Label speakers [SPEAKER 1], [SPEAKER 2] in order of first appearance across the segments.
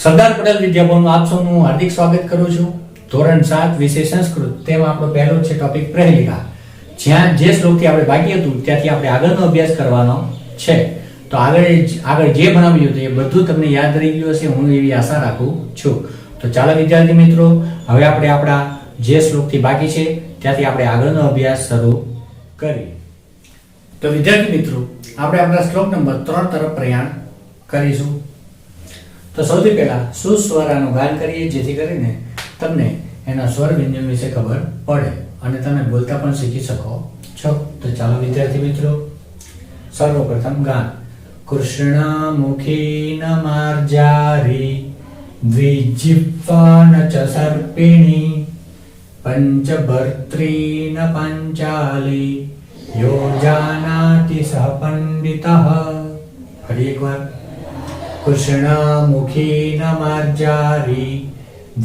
[SPEAKER 1] સરદાર પટેલ વિદ્યાભવનમાં આપ સૌનું હાર્દિક સ્વાગત કરું છું. ધોરણ 7 વિષય સંસ્કૃત, તેમાં આપણો પહેલો છે ટોપિક પ્રહેલિકા. જ્યાં જે શ્લોકથી આપણે બાકી હતું ત્યાંથી આપણે આગળનો અભ્યાસ કરવાનો છે. તો આગળ જે ભણાવ્યું હતું એ બધું તમને યાદ રહી ગયું હશે, હું એવી આશા રાખું છું. તો ચાલો વિદ્યાર્થી મિત્રો, હવે આપણે આપણા જે શ્લોકથી બાકી છે ત્યાંથી આપણે આગળનો અભ્યાસ શરૂ કરીએ. તો વિદ્યાર્થી મિત્રો, આપણે આપણા શ્લોક નંબર 3 તરફ પ્રયાણ કરીશું. તો સૌથી પહેલા સુસ્વરાનું ગાન કરીએ, જેથી કરીને તમને એના સ્વર વ્યંજન વિશે ખબર પડે અને તમે બોલતા પણ શીખી શકો છો. તો ચાલો વિદ્યાર્થી મિત્રો, સર્વપ્રથમ ગાન. કૃષ્ણમુખી ન માર્જારી દ્વિજિહ્વા ન ચ સર્પિણી પંચભર્ત્રી ન પાંચાલી યો જાનાતિ સહ પંડિતઃ. ફરી એકવાર. કૃષ્ણમુખી ન માર્જારી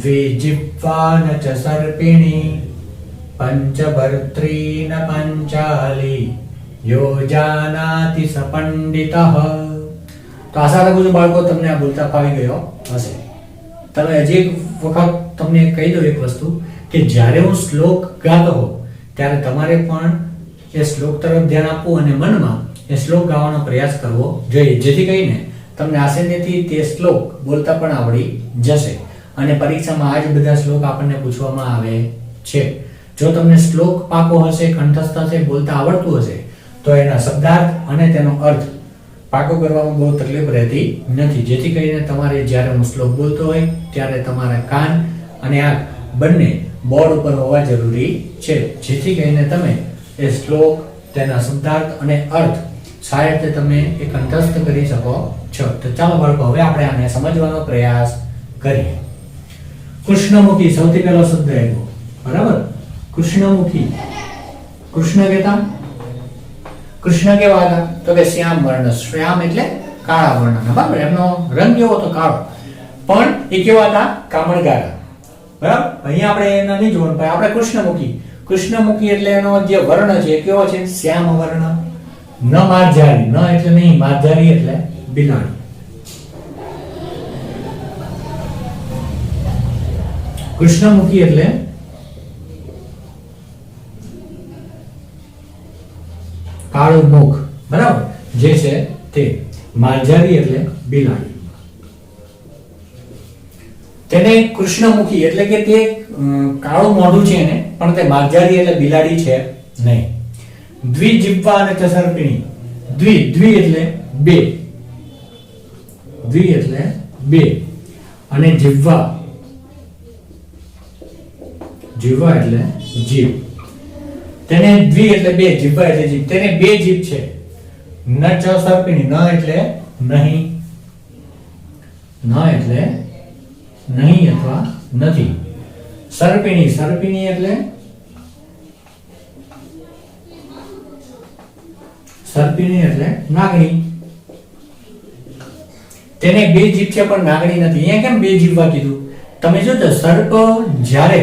[SPEAKER 1] દ્વિજિહ્વા ન ચ સર્પિણી પંચભર્ત્રી ન પાંચાલી યો જાનાતિ સ પંડિતઃ. તો આશા રાખું છું બાળકો તમને આ બોલતા ફાવી ગયો હશે. તમે હજી એક વખત તમને કહી દઉં એક વસ્તુ, કે જ્યારે હું શ્લોક ગાતો હોઉં ત્યારે તમારે પણ એ શ્લોક તરફ ધ્યાન આપવું અને મનમાં એ શ્લોક ગાવાનો પ્રયાસ કરવો જોઈએ, જેથી કરીને તમને આસાનીથી તે શ્લોક બોલતા પણ આવડી જશે. અને પરીક્ષામાં આ જ બધા શ્લોક આપણને પૂછવામાં આવે છે. જો તમને શ્લોક પાકો હશે, કંઠસ્થ હશે, બોલતા આવડતું હશે, તો એના શબ્દાર્થ અને તેનો અર્થ પાકો કરવામાં બહુ તકલીફ રહેતી નથી. જેથી કરીને તમારે જ્યારે હું શ્લોક બોલતો હોય ત્યારે તમારા કાન અને આંખ બંને બોર્ડ ઉપર હોવા જરૂરી છે, જેથી કરીને તમે એ શ્લોક, તેના શબ્દાર્થ અને અર્થ સારી રીતે તમે એ કંઠસ્થ કરી શકો છો. તો ચાલો બાળકો, હવે આપણે આને સમજવાનો પ્રયાસ કરીએ. કૃષ્ણમુખી સૌથી પહેલો શબ્દ આવ્યો, બરાબર? કૃષ્ણમુખી. કૃષ્ણ કહેતા, કૃષ્ણ કેવા હતા? તો કે શ્યામ વર્ણ. શ્યામ એટલે કાળા વર્ણના, બરાબર? એમનો રંગ કેવો હતો? કાળો. પણ એ કેવા હતા? કામણગારા, બરાબર? અહીંયા આપણે એના નહીં જોવાનું, પણ આપણે કૃષ્ણમુખી. કૃષ્ણમુખી એટલે એનો જે વર્ણ છે એ કેવો છે? શ્યામ વર્ણ. ન માર્જારી. ન એટલે નહીં, માર્જારી એટલે બિલાડી. કૃષ્ણમુખી એટલે કાળું મુખ, બરાબર? જે છે તે. માર્જારી એટલે બિલાડી. તેને કૃષ્ણમુખી એટલે કે તે કાળું મોઢું છે એને, પણ તે માર્જારી એટલે બિલાડી છે નહીં. દ્વિજિહ્વા અને ચ સર્પિણી. દ્વિ એટલે બે. દ્વિ એટલે બે. અને જીહ્વા. જીહ્વા એટલે જીભ. તેને દ્વિ એટલે બે, જીહ્વા એટલે જીભ. તેને બે જીભ છે. ન ચ સર્પિણી. ન એટલે નહીં. ન એટલે નહીં અથવા નથી. સર્પિણી. સર્પિણી એટલે નાગણી. તેને બે જીભ છે પણ નાગણી નથી. અહીંયા કેમ બે જીભવા કીધું? તમે જોજો, સર્પ જ્યારે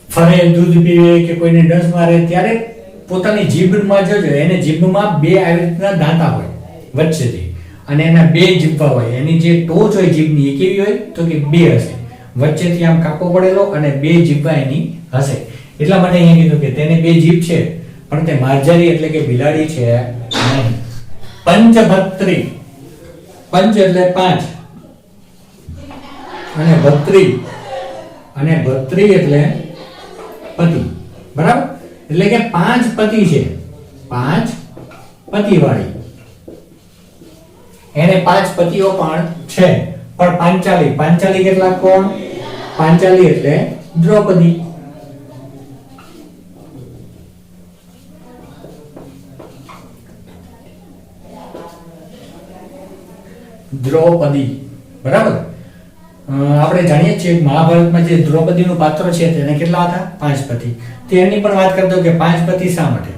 [SPEAKER 1] ફરે, દૂધ પીવે કે કોઈને ડંસ મારે ત્યારે પોતાની જીભમાં જોજો, એને જીભમાં બે આવી રીતના દાંતા હોય વચ્ચેથી, અને એના બે જીભવા હોય. એની જે ટોચ હોય જીભની એ કેવી હોય? તો કે બે હશે. વચ્ચેથી આમ કાપો પડેલો અને બે જીભવા એની હશે. એટલા માટે અહીંયા કીધું કે તેને બે જીભ છે પણ તે માર્જારી એટલે કે બિલાડી છે નહીં. પંચભત્રી. પંચ એટલે પાંચ, અને ભત્રી. અને ભત્રી એટલે પતિ, બરાબર? એટલે કે પાંચ પતિ છે. પાંચ પતિ વાળી. એને પાંચ પતિઓ પણ છે. પણ પાંચાલી. પાંચાલી કેટલા? કોણ? પાંચાલી એટલે દ્રૌપદી. દ્રૌપદી, બરાબર? આપણે જાણીએ છીએ મહાભારતમાં જે દ્રૌપદીનું પાત્ર છે તેને કેટલા હતા? 5 પતિ. તેની પણ વાત કરતો કે 5 પતિ શા માટે?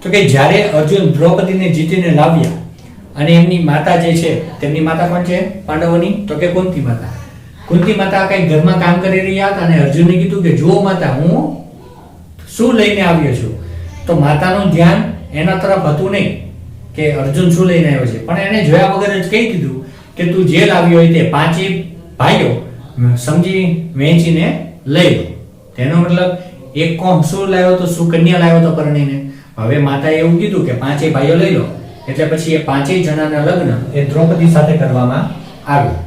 [SPEAKER 1] તો કે જ્યારે અર્જુન દ્રૌપદીને જીતીને લાવ્યા અને એમની માતા જે છે, તેમની માતા કોણ છે પાંડવોની? તો કે કુંતી માતા. કુંતી માતા કઈ ઘરમાં કામ કરી રહ્યા હતા અને અર્જુનને કીધું કે જો માતા, હું શું લઈને આવ્યો છું? તો માતાનું ધ્યાન એના તરફ હતું નહીં કે અર્જુન શું લઈને આવ્યો છે, પણ એને જોયા વગર જ કહી દીધું કે તું જે લાવ્યો હોય તે પાંચે ભાઈઓ સમજી વહેંચીને લઈ લો. તેનો મતલબ એક કોમ શું લાવ્યો તો સુકન્યા લાવ્યો તો પરણીને. હવે માતાએ એવું કીધું કે પાંચે ભાઈઓ લઈ લો, એટલે પછી એ પાંચેય જણાના લગ્ન એ દ્રૌપદી સાથે કરવામાં આવ્યું.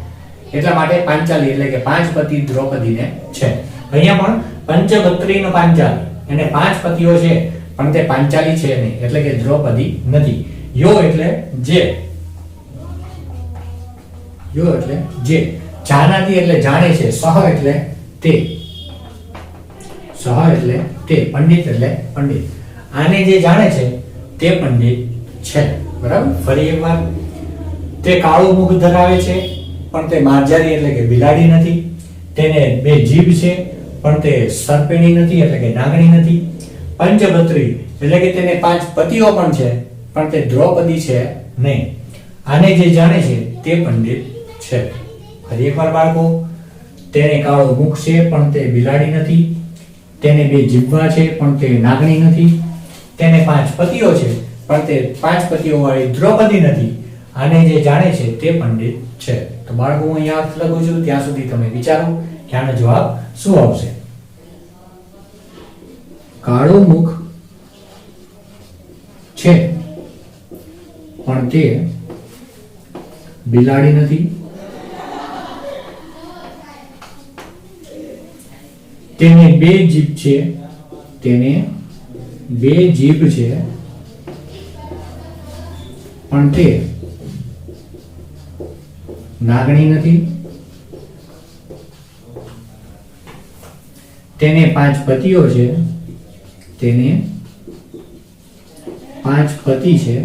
[SPEAKER 1] એટલા માટે પાંચાલી એટલે કે પાંચ પતિ દ્રૌપદીને છે. અહીંયા પણ પંચભત્રીનો પાંચાલી, એને પાંચ પતિઓ છે પણ તે પાંચાલી છે નહીં, એટલે કે દ્રૌપદી નથી. યો એટલે જે, યો એટલે જે, જાનાતી એટલે જાણે છે, સહ એટલે તે, સહ એટલે તે, પંડિત એટલે પંડિત. આને જે જાણે છે તે પંડિત છે. બરાબર. ફરી એકવાર, તે કાળું મુખ ધરાવે છે પણ તે માર્જારી એટલે કે બિલાડી નથી. તેને બે જીભ છે પણ તે સર્પિણી નથી એટલે કે નાગણી નથી. પંચભત્રી એટલે કે તેને પાંચ પતિઓ પણ છે પણ તે દ્રૌપદી છે નહીં. આને જે જાણે છે તે પંડિત છે. ફરી એકવાર બાળકો, તેને કાળું મુખ છે પણ તે બિલાડી નથી. તેને બે જીભા છે પણ તે નાગણી નથી. તેને પાંચ પતિઓ છે પણ તે પાંચ પતિઓ વાળી દ્રૌપદી નથી. આને જે જાણે છે તે પંડિત છે. તો બાળકો હું અહીંયા અર્થ લખું છું, ત્યાં સુધી તમે વિચારો કે આનો જવાબ શું આવશે. કાળું મુખ છે પણ તે બિલાડી નથી. તેને બે જીભ છે, તેને બે જીભ છે પણ તે નાગણી નથી. તેને પાંચ પતિઓ છે, તેને પાંચ પતિ છે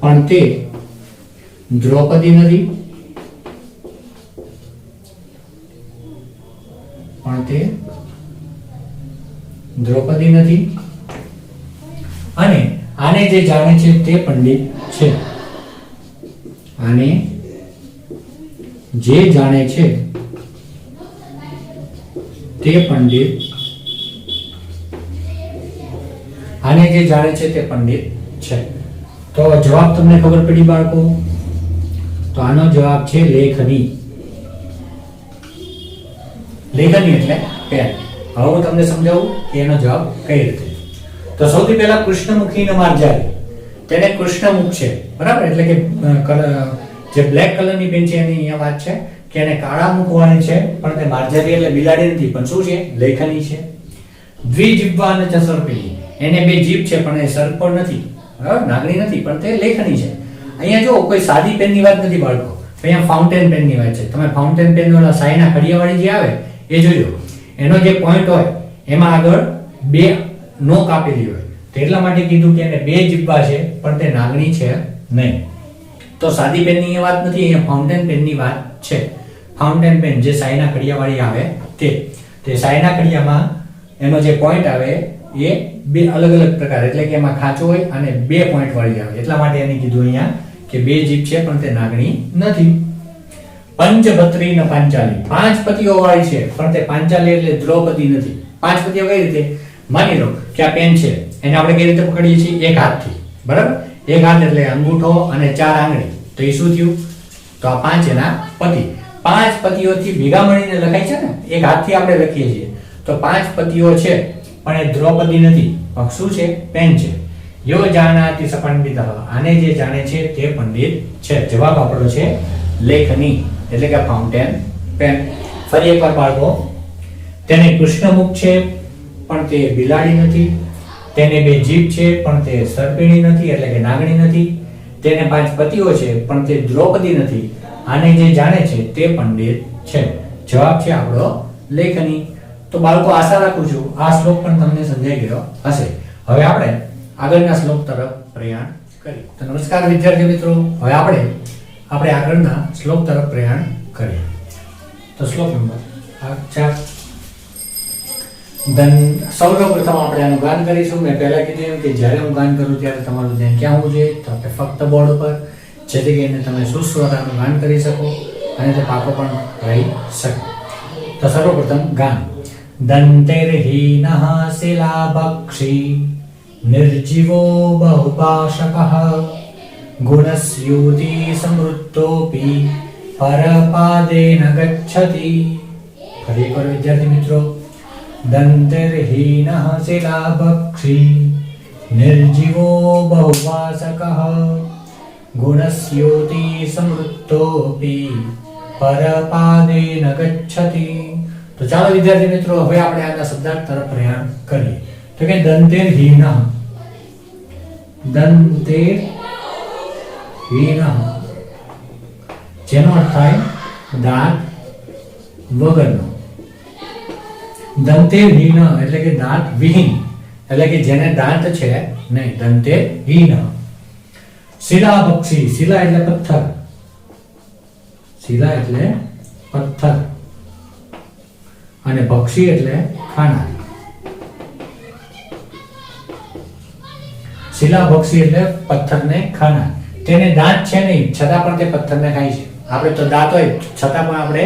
[SPEAKER 1] પણ તે દ્રૌપદી નથી. પણ તે દ્રૌપદી નથી. અને આને જે જાણે છે તે પંડિત છે. આને જે જાણે છે તે પંડિત, આને જે જાણે છે તે પંડિત છે. તો જવાબ તમને ખબર પડી બાળકો? તો આનો જવાબ છે લેખની. લેખની એટલે પેન. હવે હું તમને સમજાવું કે એનો જવાબ કઈ રીતે. તો સૌથી પહેલા કૃષ્ણમુખી માર્જારી, તેને કૃષ્ણમુખ છે. બરાબર. એટલે કે જે બ્લેક કલરની પેન છે એની અહીંયા વાત છે કે એને કાળા મુખ વાળી છે પણ તે માર્જારી એટલે બિલાડી નથી પણ શું છે? લેખની છે. દ્વિજીભા અને સર્પિણી, એને બે જીભ છે પણ એ સર્પ નથી. બરાબર. નાગણી નથી પણ તે લેખની છે. અહીંયા જો કોઈ સાદી પેનની વાત નથી બાળકો, અહીંયા ફાઉન્ટેન પેનની વાત છે. તમે ફાઉન્ટેન પેન વાળા સાઈના ખડિયાવાળી જે આવે એ જોજો. એનો જે પોઈન્ટ હોય એમાં આગળ બે નોક આપેલી હોય, તો એટલા માટે કીધું કે એને બે જીભા છે પણ તે નાગણી છે નહીં. તો સાદી પેનની વાત નથી, અહીંયા ફાઉન્ટેન પેનની વાત છે. ફાઉન્ટેન પેન જે સાઈના ખડિયાવાળી આવે તે સાઈના ખડિયામાં એનો જે પોઈન્ટ આવે એ બે અલગ અલગ પ્રકાર, એટલે કે એમાં ખાંચો હોય અને બે પોઈન્ટ વાળી આવે. એટલા માટે એને કીધું અહીંયા કે બે જીભ છે પણ તે નાગણી નથી. પંચભત્રી ને પાંચાલી, પાંચ પતિઓ વાળી છે પણ તે પાંચાલી એટલે દ્રૌપદી નથી. પાંચ પતિઓ કઈ રીતે? માની લો કે આ પેન છે, એને આપણે કઈ રીતે પકડીએ છીએ? એક હાથથી. બરાબર. એક હાથ એટલે અંગૂઠો અને ચાર આંગળી, તો એ શું થયું? તો આ પાંચ એના પતિ. પાંચ પતિઓથી ભેગા મળીને લખાય છે ને, એક હાથથી આપણે લખીએ છીએ. તો પાંચ પતિઓ છે પણ એ દ્રૌપદી નથી, પણ શું છે? પેન છે. યો જાનાતિ સ પંડિતઃ, આને જે જાણે છે તે પંડિત છે. જવાબ આપણો છે લેખની એટલે કે ફાઉન્ટેન પેન. ફરી એકવાર બાળકો, તેને કૃષ્ણમુખ છે પણ તે બિલાડી નથી. તેને બે જીભ છે પણ તે સર્પિણી નથી એટલે કે નાગણી નથી. તેને પાંચ પતિઓ છે પણ તે દ્રૌપદી નથી. આને જે જાણે છે તે પંડિત છે. જવાબ છે આપણો લેખની. તો બાળકો આશા રાખું છું આ શ્લોક પણ તમને સમજાઈ ગયો હશે. હવે આપણે આગળના શ્લોક તરફ પ્રયાણ કરીએ. તો નમસ્કાર વિદ્યાર્થી મિત્રો, હવે આપણે આગળના શ્લોક તરફ પ્રયાણ કરીએ. તો શ્લોક નંબર 4. સૌપ્રથમ આપણે આનું ગાન કરીશું. મેં પહેલા કીધું એમ કે જ્યારે હું ગાન કરું ત્યારે તમારું ધ્યાન ક્યાં હોવું જોઈએ? તો કે ફક્ત બોર્ડ ઉપર, જેથી કરીને તમે સુસ્વરાનું ગાન કરી શકો અને તે પાકો પણ રહી શકે. તો સર્વપ્રથમ ગાન. દંતૈર્હીનઃ શિલાભક્ષી નિર્જીવો બહુપાશકઃ गुणस्यूति समृद्धोऽपि परपादेन गच्छति। फरी एक बार विद्यार्थी मित्रों, दन्तिर्हीनः शिलाभक्षी निर्जीवो बहुवासकः गुणस्यूति समृद्धोऽपि परपादेन गच्छति। तो ચાલો વિદ્યાર્થી મિત્રો હવે આપણે આના શબ્દાર્થ તરફ પ્રયાણ કરીએ। તો કે દંતેર્હીનઃ, દંતેર્હીનઃ જેનો અર્થ થાય દાંત વગરનો। દંતેર્હીન એટલે કે દાંત વિહીન, એટલે કે જેને દાંત છે નહીં, દંતેર્હીન। શિલાભક્ષી, શિલા એટલે પથ્થર, શિલા એટલે પથ્થર અને ભક્ષી એટલે ખાનાર। શિલાભક્ષી એટલે પથ્થરને ખાનાર। તેને દાંત છે નહીં છતાં પણ તે પથ્થરને ખાય છે। આપણે તો દાંત હોય છતાં પણ આપણે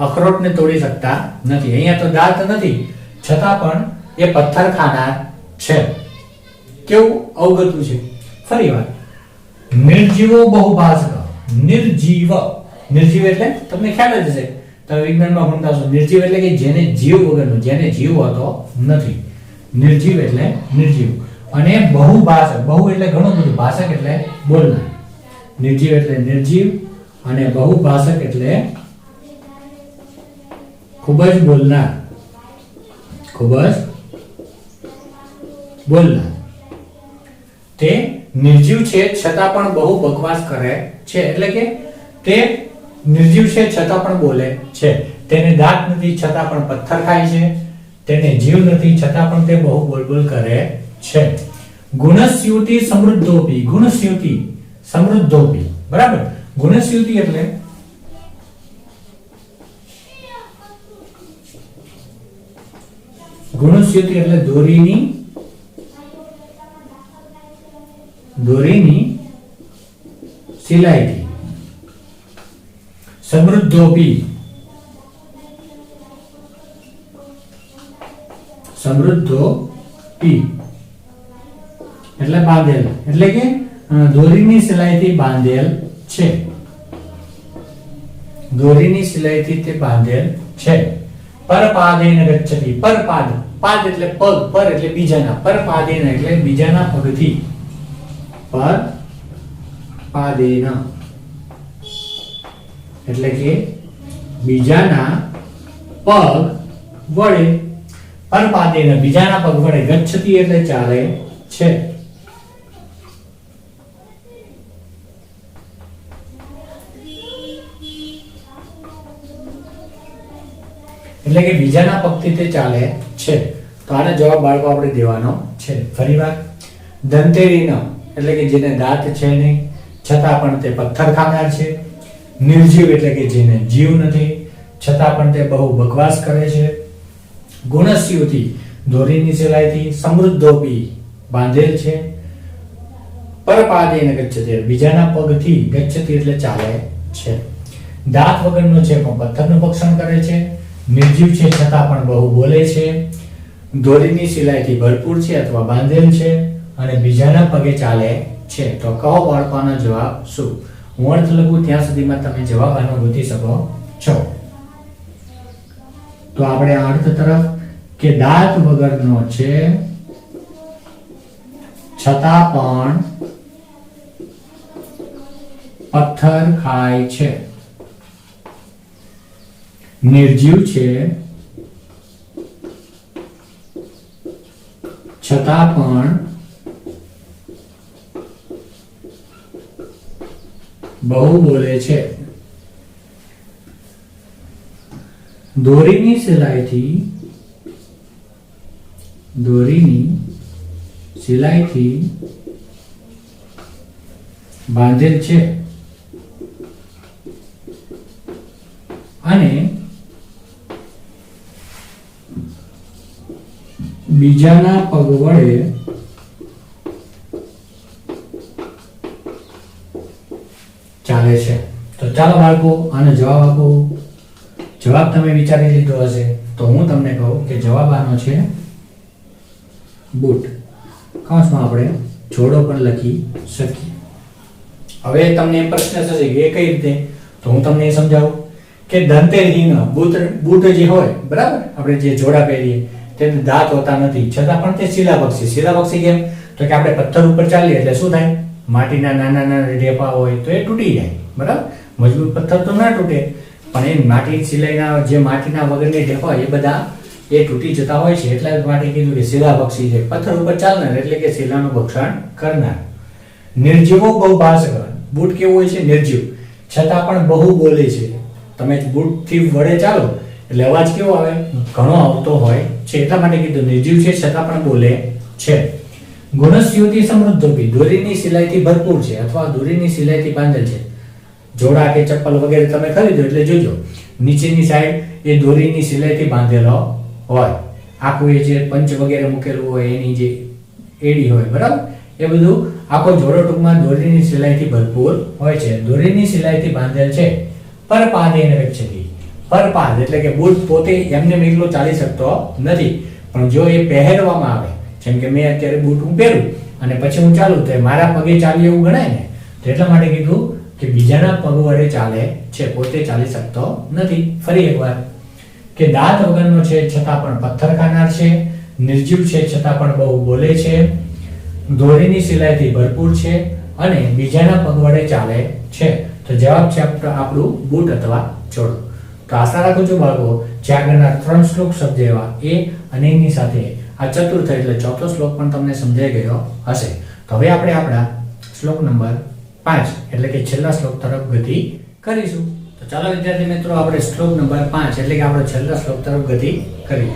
[SPEAKER 1] અખરોટને તોડી શકતા નથી। અહીંયા તો દાંત નથી છતાં પણ એ પથ્થર ખાનાર છે। કેવું અવગતું છે। ફરીવાર, નિર્જીવો બહુભાષક। નિર્જીવ, નિર્જીવ એટલે તમને ખ્યાલ જ હશે, તમે વિજ્ઞાનમાં ભણતા હશો। નિર્જીવ એટલે કે જેને જીવ વગરનું, જેને જીવ હોતો નથી। નિર્જીવ એટલે નિર્જીવ। અને બહુભાષક, બહુ એટલે ઘણું બધું, ભાષક એટલે બોલનાર। નિર્જીવ એટલે નિર્જીવ અને બહુભાષક એટલે ખૂબ જ બોલનાર, ખૂબ જ બોલનાર। તે નિર્જીવ છે છતાં પણ બહુ બકવાસ કરે છે, એટલે કે તે નિર્જીવ છે છતાં પણ બોલે છે। તેને દાંત નથી છતાં પણ પથ્થર ખાય છે। તેને જીવ નથી છતાં પણ તે બહુ બોલબોલ કરે છે। ગુણસ્યુતિ સમૃદ્ધોપી, ગુણસ્યુતિ સમૃદ્ધોપી, બરાબર। ગુણસ્યુતિ એટલે ગુણસ્યુતિ એટલે દોરીની સિલાઈથી। સમૃદ્ધોપી, સમૃદ્ધોપી એટલે બાંધેલ, એટલે કે દોરીની સિલાઈથી બાંધેલ છે। દોરીની સિલાઈથી તે બાંધેલ છે। પરપાદેન ગચ્છતિ, પરપાદ, પાદ એટલે પગ, પર એટલે બીજાના, પરપાદેન એટલે બીજાના પગથી, પરપાદેન એટલે કે બીજાના પગ વડે, પરપાદેન બીજાના પગ વડે, ગચ્છતિ એટલે ચાલે છે। એટલે કે બીજાના પગથી તે ચાલે છે। તો આનો જવાબ બાળકો આપણે દેવાનો છે। ફરીવાર, દંતેરીન એટલે કે જેને દાંત છે નહીં છતાં પણ તે પથ્થર ખાનાર છે। નિર્જીવ એટલે કે જેને જીવ નથી છતાં પણ તે બહુ બકવાસ કરે છે। ગુણસ્યુતિ દોરીની સિલાઈથી, સમૃદ્ધોપી બાંધેલ છે, પરપાદેન ગચ્છતિ બીજાના પગથી, ગચ્છતિ એટલે ચાલે છે। દાંત વગરનો છે પણ પથ્થરનું ભક્ષણ કરે છે। નિર્જીવ છે છતાં પણ બહુ બોલે છે। દોરીની સિલાઈથી ભરપૂર છે અથવા બાંધેલ છે અને બીજાના પગે ચાલે છે। તો કહો બાળકોનો જવાબ શું? હું અર્થ લખું ત્યાં સુધીમાં તમે જવાબ આનો ગોતી શકો છો। તો આપણે અર્થ તરફ, કે દાંત વગરનો છે છતાં પણ પથ્થર ખાય છે। નિર્જીવ છે છતાં પણ બહુ બોલે છે। દોરીની સિલાઈથી બાંધેલ છે અને બીજાના પગ વડે ચાલે છે। તો ચાલો બાળકો આનો જવાબ આપો। જવાબ તમે વિચારી લીધો હશે તો હું તમને કહું કે જવાબ આનો છે બૂટ। કૌંસમાં આપણે જોડો પણ લખી શકીએ। હવે તમને એમ પ્રશ્ન થશે કે એ કઈ રીતે, તો હું તમને એ સમજાવું કે દંતેહીન બૂટ જે હોય બરાબર, આપણે જે જોડા પહેરીએ તેને દાંત હોતા નથી છતાં પણ તે શિલાપક્ષી. શિલાપક્ષી કેમ, તો કે આપણે પથ્થર ઉપર ચાલીએ એટલે શું થાય, માટીના નાના નાના ઢેફા હોય તો એ તૂટી જાય બરાબર. મજબૂત પથ્થર તો ના તૂટે, પણ એ માટી સિલાઈના જે માટીના વગરની ઢેફા હોય એ બધા એ તૂટી જતા હોય છે. એટલા માટે કીધું કે શિલાપક્ષી છે, પથ્થર ઉપર ચાલનાર એટલે કે શિલાનું ભક્ષણ કરનાર. નિર્જીવો બહુભાષક, બૂટ કેવું હોય છે, નિર્જીવ છતાં પણ બહુ બોલે છે. તમે બૂટ થી વડે ચાલો એટલે અવાજ કેવો આવે, ઘણો આવતો હોય છે, એટલા માટે કીધું નિર્જીવ છે છતાં પણ બોલે છે. ગુણસ્યુતિ સમૃદ્ધોપી, દોરીની સિલાઈથી ભરપૂર છે અથવા દોરીની સિલાઈથી બાંધેલ છે. જોડા કે ચપ્પલ વગેરે તમે ખરીદો એટલે જોજો નીચેની સાઈડ એ દોરીની સિલાઈથી બાંધેલો હોય. આખું એ જે પંચ વગેરે મૂકેલું હોય એની જે એડી હોય બરાબર, એ બધું આખો જોડો ટૂંકમાં દોરીની સિલાઈથી ભરપૂર હોય છે. દોરીની સિલાઈથી બાંધેલ છે. પરપાદેન રક્ષતિ, પરપાદ એટલે કે બૂટ પોતે એમને એકલો ચાલી શકતો નથી, પણ જો એ પહેરવામાં આવે, જેમ કે મેં અત્યારે બૂટ હું પહેરું અને પછી હું ચાલું તો મારા પગે ચાલી એવું ગણાય ને, તો એટલા માટે કીધું કે બીજાના પગ વડે ચાલે છે, પોતે ચાલી શકતો નથી. ફરી એકવાર કે દાંત વગરનો છે છતાં પણ પથ્થર ખાનાર છે, નિર્જીવ છે છતાં પણ બહુ બોલે છે, દોરીની સિલાઈથી ભરપૂર છે અને બીજાના પગ વડે ચાલે છે. તો જવાબ છે આપણું બૂટ અથવા જોડો. તો આશા રાખું છું બાળકો જે આગળના 3 શ્લોક શબ્દ એવા એ અને એની સાથે આ ચતુર્થ એટલે ચોથો શ્લોક પણ તમને સમજાઈ ગયો હશે. તો હવે આપણે આપણા શ્લોક નંબર 5 એટલે કે છેલ્લા શ્લોક તરફ ગતિ કરીશું. તો ચાલો વિદ્યાર્થી મિત્રો આપણે શ્લોક નંબર 5 એટલે કે આપણે છેલ્લા શ્લોક તરફ ગતિ કરીએ.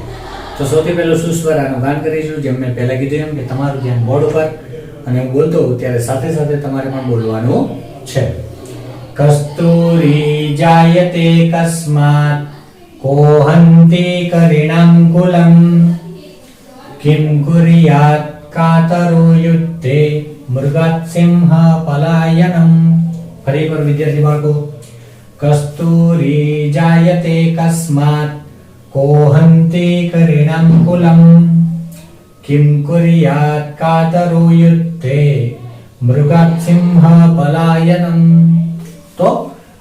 [SPEAKER 1] તો સૌથી પહેલું સુસ્વરાનું ગાન કરીશું. જેમ મેં પહેલા કીધું એમ કે તમારું ધ્યાન બોર્ડ ઉપર અને હું બોલતો હોઉં ત્યારે સાથે સાથે તમારે પણ બોલવાનું છે. કસ્તુરી જાયતે કસ્માત કોહંતિ કરીણાંકુલમ કિમ કુર્યાત કાતરો યુદ્ધે મૃગાત સિંહ પલાયનમ. ફરી એકવાર વિદ્યાર્થી બાળકો, કસ્તુરી જાયતે કસ્માત કોહંતિ કરીણાંકુલમ કિમ કુર્યાત કાતરો યુદ્ધે મૃગાત સિંહ પલાયનમ. તો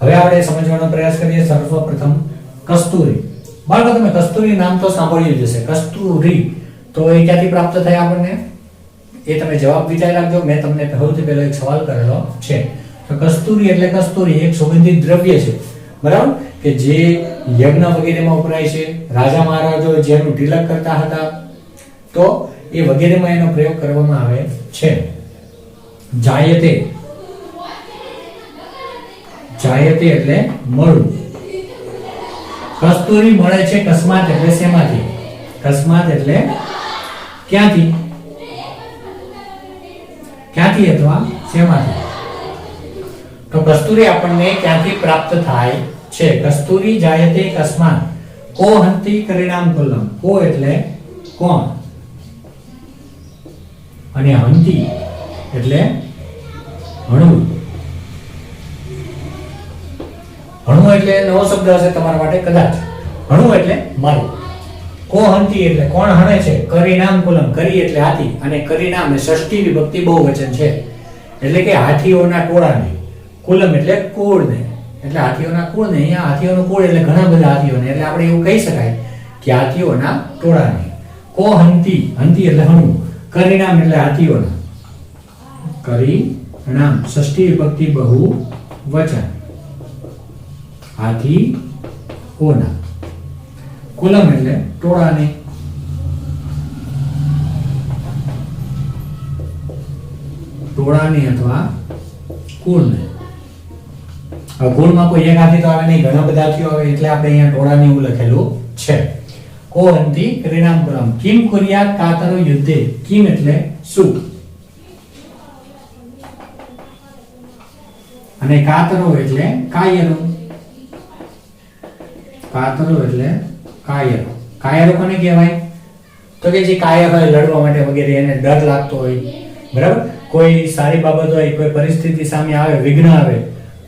[SPEAKER 1] હવે આપણે સમજવાનો પ્રયાસ કરીએ. સર્વપ્રથમ કસ્તુરી, બાળકો તમે કસ્તુરી નામ તો સાંભળ્યું જ હશે. કસ્તુરી તો એ ક્યાંથી પ્રાપ્ત થાય આપણને, એ તમે જવાબ વિચારી રાખજો. મેં તમને સૌથી પહેલો એક સવાલ કરેલો છે. તો કસ્તુરી એટલે કસ્તુરી એક સુગંધિત દ્રવ્ય છે બરાબર, કે જે યજ્ઞ વગેરેમાં વપરાય છે. રાજા મહારાજો જેનું તિલક કરતા હતા તો એ વગેરેમાં એનો પ્રયોગ કરવામાં આવે છે. જાયતે, જાયતે એટલે મળવું. કસ્તુરી મળે છે કસ્માત એટલે શેમાંથી, કસ્માત એટલે ક્યાંથી, ક્યાંથી અથવા શેમાંથી. તો કસ્તુરી આપણને ક્યાંથી પ્રાપ્ત થાય છે. કસ્તુરી જાયતે કસ્માત કોહંતિ કરીણાંકુલમ. કો એટલે કોણ અને હંતિ એટલે હણવું. હણવું એટલે નવો શબ્દ હશે તમારા માટે કદાચ. હણવું એટલે મારું. કોહંતિ એટલે કોણ હણે છે. કરીણાંકુલમ, કરી એટલે હાથી અને કરીણામ એ ષષ્ઠી વિભક્તિ બહુવચન છે એટલે કે હાથીઓના ટોળાને. કુલમ એટલે કુળને, એટલે હાથીઓના કુળને. અહીંયા હાથીઓનું કુળ એટલે ઘણા બધા હાથીઓને, એટલે આપણે એવું કહી શકાય કે હાથીઓના ટોળાને. કોહંતિ, હંતિ એટલે હણવું. કરીણામ એટલે હાથીઓના. કરીણામ ષષ્ઠી વિભક્તિ બહુવચન, હાથીઓના. કુલમ એટલે ટોળાને. ટોળાને અથવા કુળને. હવે કુળમાં કોઈ એક હાથી તો આવે નહીં, ઘણા બધા હાથીઓ આવે એટલે આપણે અહીંયા ટોળાને એવું લખેલું છે. કોહંતિ કરીણાંકુલમ કિમ કુર્યાત કાતરો યુદ્ધે. કિમ એટલે શું અને કાતરો એટલે કાયરો. કાતરો એટલે કાયરો. કાયરો કોને કહેવાય, તો કે જે કાયર હોય લડવા માટે વગેરે, એને ડર લાગતો હોય બરાબર. કોઈ સારી બાબત હોય, કોઈ પરિસ્થિતિ સામે આવે, વિઘ્ન આવે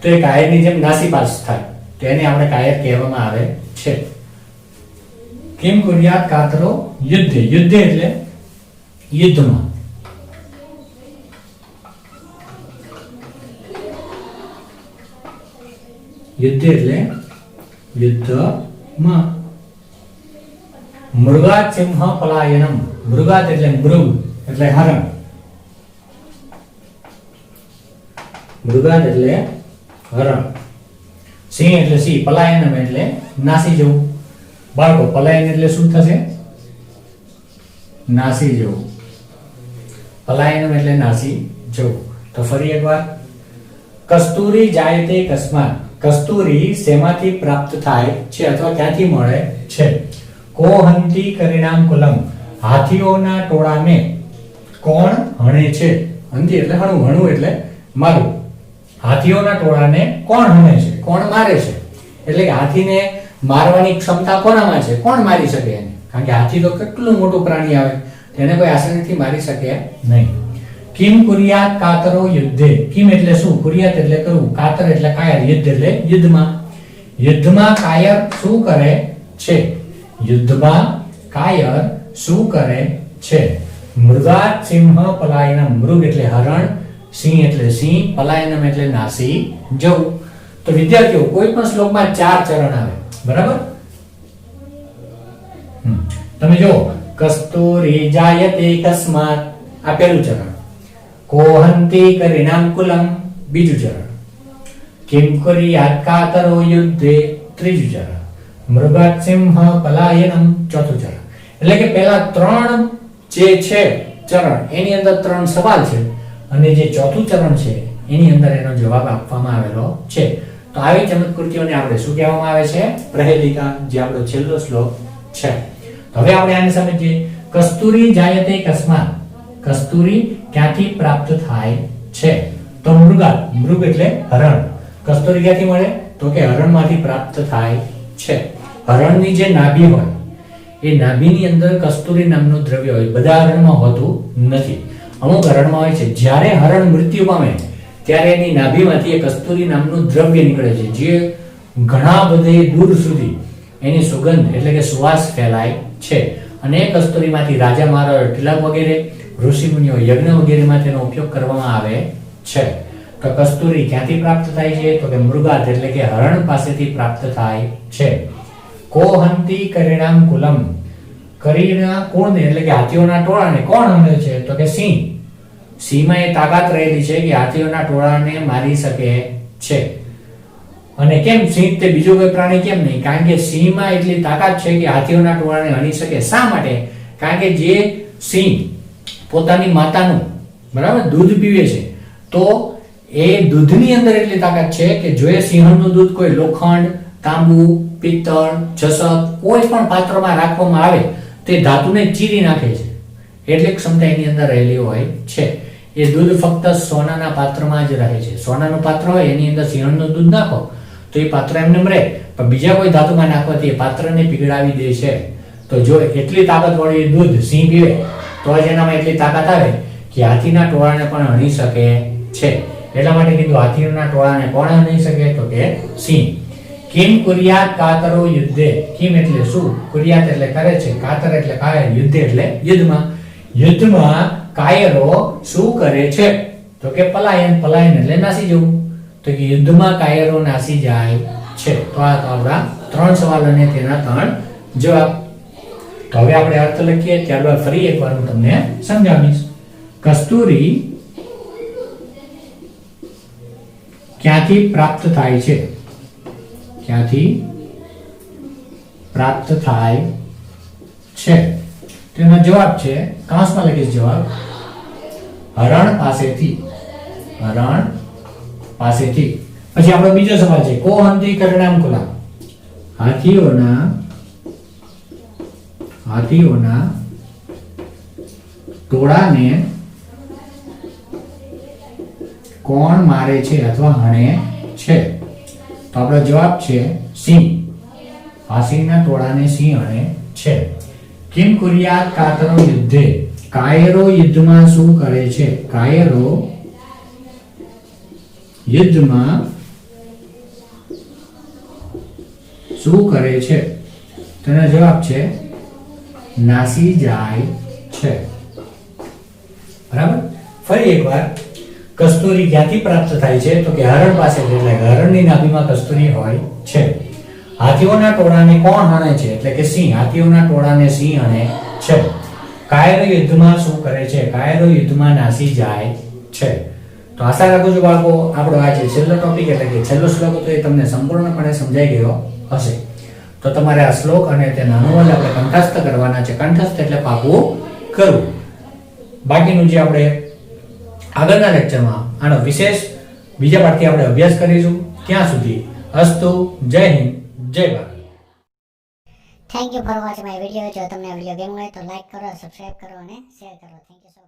[SPEAKER 1] તો એ કાયરની જેમ નાસીપાસ થાય, તો એને આપણે કાયર કહેવામાં આવે છે. કિમ કુર્યાત કાતરો યુદ્ધે. યુદ્ધે એટલે યુદ્ધમાં. યુદ્ધ એટલે યુદ્ધમાં. મૃગાત સિંહ પલાયનમ. મૃગાત એટલે મૃગ એટલે હરણ. મૃગાત એટલે હરણ. સિંહ એટલે સિંહ. પલાયનમ એટલે નાસી જવું. બાળકો પલાયન એટલે શું થશે? નાસી જવું. પલાયનમ એટલે નાસી જવું. તો ફરી એકવાર, કસ્તુરી જાયતે કસ્માત. કસ્તુરી શેમાંથી પ્રાપ્ત થાય છે અથવા ક્યાંથી મળે છે? કોહંતી પરિણામ કુલમ. હાથીઓના ટોળાને કોણ હણે છે? હંતી એટલે હણવું, હણવું એટલે મારવું. હાથીઓના ટોળાને કોણ હણે છે? કોણ મારે છે? એટલે કે હાથીને મારવાની ક્ષમતા કોનામાં છે? કોણ મારી શકે એને? કારણ કે હાથી તો કેટલું મોટું પ્રાણી આવે, તેને કોઈ આસાનીથી મારી શકે નહીં. કિમ કુર્યાત કાતરો યુદ્ધે. કિમ એટલે શું? કુર્યાત એટલે કરવું, કાતર એટલે કાયર, યુદ્ધ એટલે યુદ્ધમાં. યુદ્ધમાં કાયર શું કરે છે? યુદ્ધમાં કાયર શું કરે છે? મૃગાત સિંહ પલાયનમ. મૃગ એટલે હરણ, સિંહ એટલે સિંહ, પલાયનમ એટલે નાસી જવું. તો વિદ્યાર્થીઓ, કોઈ પણ શ્લોકમાં 4 ચરણ આવે, બરાબર? તમે જો, કસ્તુરી જાયતે કસ્માત, આ પહેલું ચરણ. કોહંતી પરિણામ કુલમ, બીજું ચરણ. કિમ કુર્યાત કાતરો યુદ્ધે, ત્રીજું ચરણ. મૃગાત સિંહ પલાયનમ, ચોથું ચરણ. એટલે કે પહેલા 3 જે છે ચરણ, એની અંદર 3 સવાલ છે, અને જે ચોથું ચરણ છે એની અંદર એનો જવાબ આપવામાં આવેલો છે. તો આવી ચમત્કૃતિઓને આપણે શું કહેવામાં આવે છે? પ્રહેલિકા, જે આપણો છેલ્લો શ્લોક છે. તો હવે આપણે આને સમજીએ. કસ્તુરી જાયતે કસ્માત. કસ્તુરી ક્યાંથી પ્રાપ્ત થાય છે? તો મૃગાત. મૃગ એટલે હરણ. કસ્તુરી ક્યાંથી મળે? તો કે હરણમાંથી પ્રાપ્ત થાય છે. હરણની જે નાભી હોય, એ નાભીની અંદર કસ્તુરી નામનું દ્રવ્ય હોય. બધા હરણમાં હોતું નથી, અમુક હરણમાં હોય છે. જ્યારે હરણ મૃત્યુ પામે ત્યારે એની નાભીમાંથી એક કસ્તુરી નામનું દ્રવ્ય નીકળે છે, જે ઘણા બધે દૂર સુધી એની સુગંધ એટલે કે સુવાસ ફેલાય છે. અને એ કસ્તુરીમાંથી રાજા મહારાજા તિલક વગેરે, ઋષિમુનિઓ યજ્ઞ વગેરેમાં તેનો ઉપયોગ કરવામાં આવે છે. તો કસ્તુરી ક્યાંથી પ્રાપ્ત થાય છે? તો કે મૃગાત એટલે કે હરણ પાસેથી પ્રાપ્ત થાય છે. કોહંતી પરિણામ કુલમ. કરીના કોણને એટલે કે હાથીઓના ટોળાને કોણ હણે છે? તો કે સિંહ. સિંહમાં એ તાકાત રહેલી છે કે હાથીઓના ટોળાને મારી શકે છે. અને કેમ સિંહ તે બીજું કોઈ પ્રાણી કેમ નહીં? કારણ કે સિંહમાં એટલી તાકાત છે કે હાથીઓના ટોળાને હણી શકે. શા માટે? કારણ કે જે સિંહ પોતાની માતાનું, બરાબર, દૂધ પીવે છે, તો એ દૂધની અંદર એટલી તાકાત છે કે જો એ સિંહણનું દૂધ કોઈ લોખંડ, તાંબુ, પિત્તળ, જસત કોઈ પણ પાત્રમાં રાખવામાં આવે તે ધાતુને ચીરી નાખે છે. એટલી ક્ષમતા એની અંદર રહેલી હોય છે. એ દૂધ ફક્ત સોનાના પાત્રમાં જ રહે છે. સોનાનું પાત્ર હોય, એની અંદર સિંહણનું દૂધ નાખો તો એ પાત્ર એમને રહે, પણ બીજા કોઈ ધાતુમાં નાખવાથી એ પાત્રને પીગળાવી દે છે. તો જો એટલી તાકાતવાળી દૂધ સિંહ પીવે તો જ એનામાં એટલી તાકાત આવે કે હાથીના ટોળાને પણ હણી શકે છે. એટલા માટે કીધું હાથીના ટોળાને કોણ હણી શકે? તો કે સિંહ. કિમ કુર્યાત કાતરો યુદ્ધે. કિમ એટલે શું? કુર્યાત એટલે કરે છે, કાતર એટલે કાયર, યુદ્ધ એટલે યુદ્ધમાં. યુદ્ધમાં કાયરો શું કરે છે? તો કે પલાયન. પલાયન એટલે નાસી જવું. તો કે યુદ્ધમાં કાયરો નાસી જાય છે. તો આ આપણા 3 સવાલ અને તેના 3 જવાબ. તો હવે આપણે અર્થ લખીએ, ત્યારબાદ ફરી એકવાર હું તમને સમજાવીશ. કસ્તુરી ક્યાંથી પ્રાપ્ત થાય છે? ક્યાંથી પ્રાપ્ત થાય છે? તેનો જવાબ છે, કાંસમાં લખીશ જવાબ, હરણ પાસેથી. હરણ પાસેથી. પછી આપણો બીજો સવાલ છે, કોહંતી પરિણામ કુલમ. હાથીઓના ટોળાને કોણ મારે છે અથવા હણે છે? તો આપણો જવાબ છે સિંહ. હાથીના ટોળાને સિંહ હણે છે. કિમ કુર્યાત કાતરો યુદ્ધે. કાયરો યુદ્ધમાં શું કરે છે? કાયરો યુદ્ધમાં શું કરે છે? તેનો જવાબ છે નાસી જાય છે. બરાબર? ફરી એકવાર, કસ્તુરી ક્યાંથી પ્રાપ્ત થાય છે તો કે હરણ પાસેથી, એટલે હરણની નાભીમાં કસ્તુરી હોય છે. હાથીઓના ટોળાને કોણ હણે છે એટલે કે સિંહ. હાથીઓના ટોળાને સિંહ હણે છે. કાયરો યુદ્ધમાં શું કરે છે? કાયરો યુદ્ધમાં નાસી જાય છે. તો આશા રાખું છું બાળકો આપણો આ જે છેલ્લો ટોપિક એટલે કે છેલ્લો શ્લોક હતો એ તમને સંપૂર્ણપણે સમજાઈ ગયો હશે. તો તમારે આ શ્લોક અને તેના અનુવાદ આપણે કંઠસ્થ કરવાના છે. કંઠસ્થ એટલે પાકું કરવું. બાકીનું જે આપણે આગળના લેક્ચરમાં આનો વિશેષ બીજા પાઠથી આપણે અભ્યાસ કરીશું. ત્યાં સુધી અસ્તુ. જય હિન્દ, જય Bharat.
[SPEAKER 2] Thank you for watching my video. જો તમને વિડીયો ગમ્યો હોય તો લાઈક કરો, સબસ્ક્રાઇબ કરો અને શેર કરો. Thank you so much.